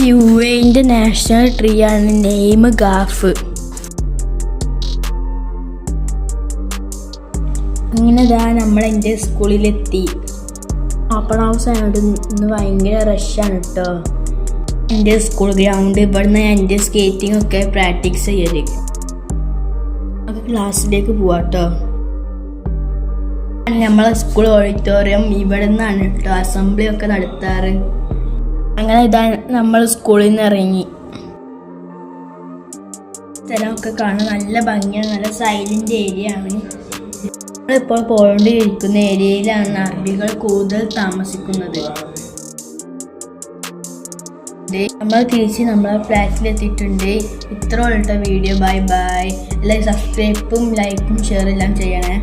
UAE national tree ആണ് name Gauff. അങ്ങനെ നമ്മൾ എൻ്റെ സ്കൂളിലെത്തി. ഓപ്പൺ ഹൗസ് ആയതുകൊണ്ട് ഇന്ന് ഭയങ്കര റഷാണ് കേട്ടോ. എൻ്റെ സ്കൂൾ ഗ്രൗണ്ട് ഇവിടുന്ന് എൻ്റെ സ്കേറ്റിംഗ് ഒക്കെ പ്രാക്ടീസ് ചെയ്യല്. നമുക്ക് ക്ലാസ്സിലേക്ക് പോവാട്ടോ. നമ്മളെ സ്കൂൾ ഓഡിറ്റോറിയം ഇവിടെ നിന്നാണ് കേട്ടോ അസംബ്ലി ഒക്കെ നടത്താറ്. അങ്ങനെ നമ്മൾ സ്കൂളിൽ നിന്ന് ഇറങ്ങി. സ്ഥലമൊക്കെ കാണാൻ നല്ല ഭംഗിയാണ്, നല്ല സൈലന്റ് ഏരിയ ആണ്. നമ്മളിപ്പോൾ പോയിക്കൊണ്ടിരിക്കുന്ന ഏരിയയിലാണ് അറബികൾ കൂടുതൽ താമസിക്കുന്നത്. നമ്മൾ തിരിച്ച് നമ്മളെ ഫ്ലാറ്റിലെത്തിയിട്ടുണ്ട്. ഇത്ര ഉള്ള വീഡിയോ. Bye bye. എല്ലാവരും സബ്സ്ക്രൈബും ലൈക്കും ഷെയർ എല്ലാം ചെയ്യണേ.